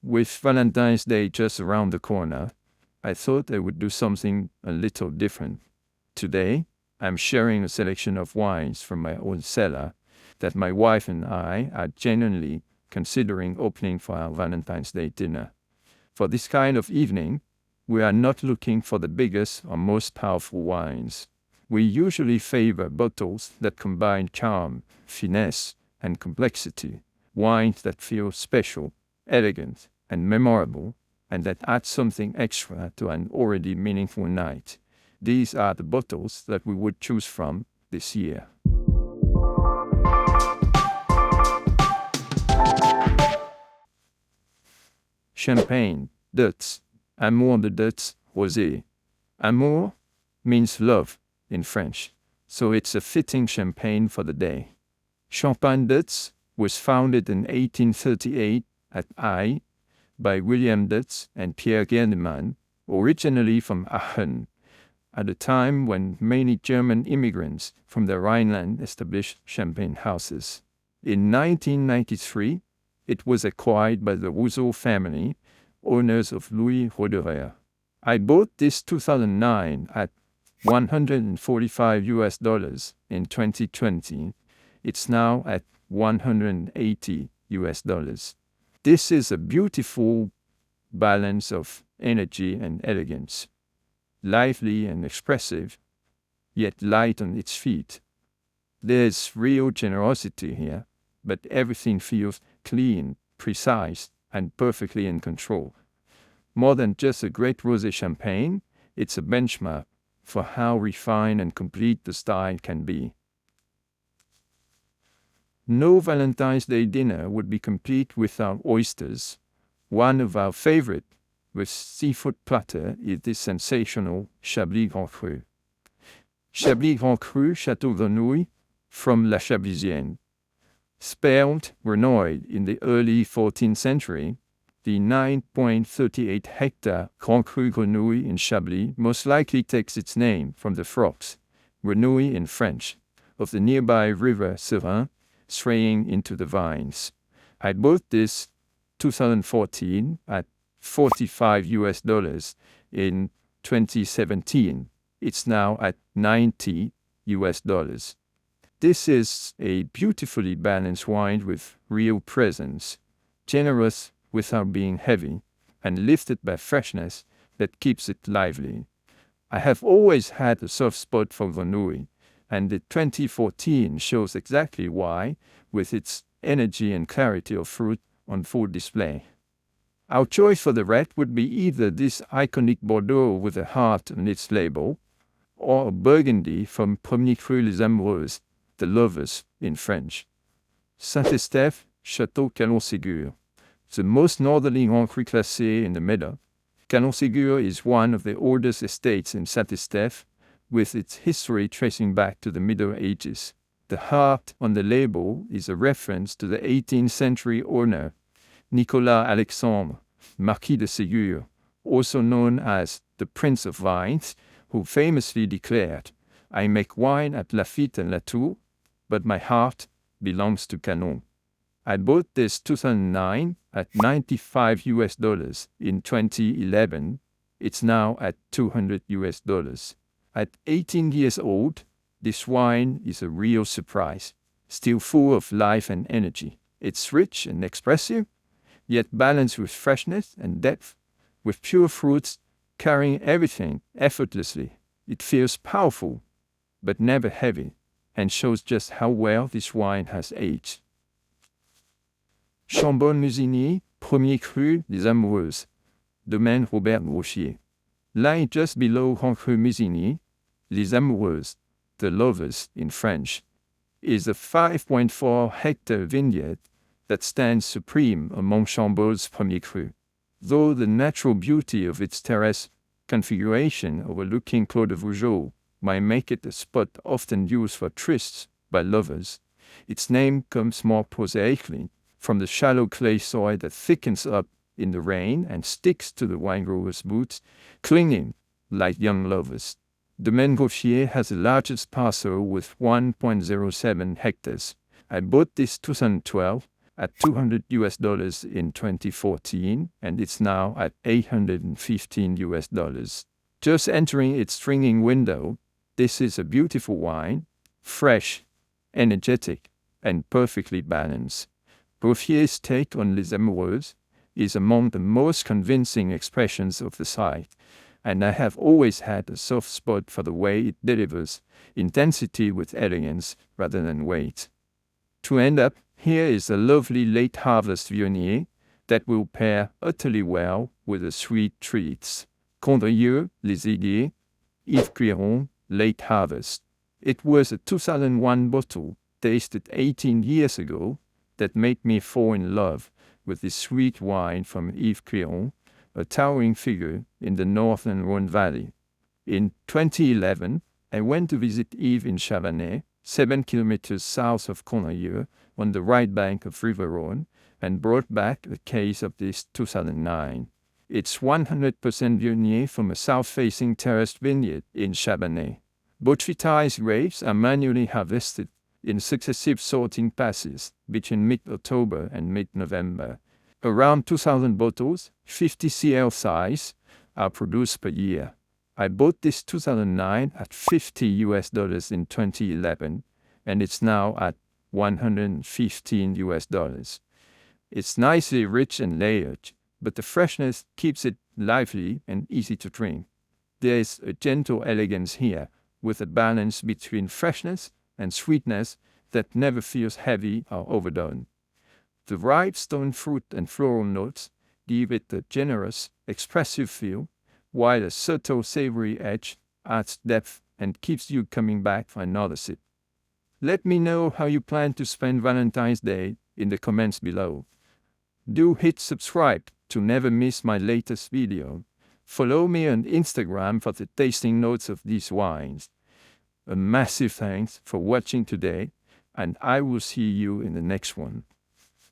With Valentine's Day just around the corner, I thought I would do something a little different. Today, I'm sharing a selection of wines from my own cellar that my wife and I are genuinely considering opening for our Valentine's Day dinner. For this kind of evening, we are not looking for the biggest or most powerful wines. We usually favor bottles that combine charm, finesse, and complexity, wines that feel special, elegant, and memorable, and that add something extra to an already meaningful night. These are the bottles that we would choose from this year. Champagne, Deutz, Amour de Deutz, Rosé. Amour means love in French, so it's a fitting champagne for the day. Champagne Deutz was founded in 1838 at Ayguets by William Deutz and Pierre Gernemann, originally from Aachen, at a time when many German immigrants from the Rhineland established champagne houses. In 1993, it was acquired by the Rosé family, owners of Louis Roederer. I bought this 2009 at $145 in 2020. It's now at $180. This is a beautiful balance of energy and elegance. Lively and expressive, yet light on its feet. There's real generosity here, but everything feels clean, precise, and perfectly in control. More than just a great rosé champagne, it's a benchmark for how refined and complete the style can be. No Valentine's Day dinner would be complete without oysters. One of our favorite with seafood platter is this sensational Chablis Grand Cru. Chablis Grand Cru Château Grenouilles from La Chablisienne. Spelled Grenouilles in the early 14th century, the 9.38 hectare Grand Cru Grenouille in Chablis most likely takes its name from the frogs, grenouilles in French, of the nearby river Ségur, straying into the vines. I bought this 2014 at $45 in 2017. It's now at $90. This is a beautifully balanced wine with real presence, generous without being heavy, and lifted by freshness that keeps it lively. I have always had a soft spot for Grenouille, and the 2014 shows exactly why, with its energy and clarity of fruit on full display. Our choice for the red would be either this iconic Bordeaux with a heart on its label, or a Burgundy from Premier Cru Les Amoureuses, the lovers in French. Saint-Estèphe, Château, Calon, Ségur. The most northerly Grand Cru classé in the Médoc, Calon Ségur is one of the oldest estates in Saint-Estèphe, with its history tracing back to the Middle Ages. The heart on the label is a reference to the 18th century owner, Nicolas Alexandre, Marquis de Ségur, also known as the Prince of Wines, who famously declared, "I make wine at Lafite and Latour, but my heart belongs to Calon." I bought this 2009 at $95 in 2011. It's now at $200. At 18 years old, this wine is a real surprise, still full of life and energy. It's rich and expressive, yet balanced with freshness and depth, with pure fruits carrying everything effortlessly. It feels powerful, but never heavy, and shows just how well this wine has aged. Chambolle-Musigny, Premier Cru des Amoureuses, Domaine Robert Groffier. Lying just below Grand Cru Musigny, Les Amoureuses, the lovers in French, is a 5.4 hectare vineyard that stands supreme among Chambolle's Premier Cru. Though the natural beauty of its terrace configuration overlooking Clos de Vougeot might make it a spot often used for trysts by lovers, its name comes more prosaically from the shallow clay soil that thickens up in the rain and sticks to the winegrowers' boots, clinging like young lovers. Domaine Groffier has the largest parcel with 1.07 hectares. I bought this 2012 at $200 in 2014, and it's now at $815. Just entering its drinking window, this is a beautiful wine, fresh, energetic, and perfectly balanced. Groffier's take on Les Amoureuses is among the most convincing expressions of the site, and I have always had a soft spot for the way it delivers intensity with elegance rather than weight. To end up, here is a lovely late harvest Viognier that will pair utterly well with the sweet treats. Condrieu, Les Ayguets, Yves Cuilleron, late harvest. It was a 2001 bottle, tasted 18 years ago, that made me fall in love with this sweet wine from Yves Cuilleron, a towering figure in the northern Rhône Valley. In 2011, I went to visit Yves in Chablais, 7 kilometers south of Condrieu, on the right bank of River Rhône, and brought back a case of this 2009. It's 100% Viognier from a south-facing terraced vineyard in Chablais. Botrytized grapes are manually harvested in successive sorting passes between mid-October and mid-November. Around 2,000 bottles, 50 cl size, are produced per year. I bought this 2009 at $50 in 2011, and it's now at $115. It's nicely rich and layered, but the freshness keeps it lively and easy to drink. There is a gentle elegance here, with a balance between freshness and sweetness that never feels heavy or overdone. The ripe stone fruit and floral notes give it a generous, expressive feel, while a subtle savory edge adds depth and keeps you coming back for another sip. Let me know how you plan to spend Valentine's Day in the comments below. Do hit subscribe to never miss my latest video. Follow me on Instagram for the tasting notes of these wines. A massive thanks for watching today, and I will see you in the next one.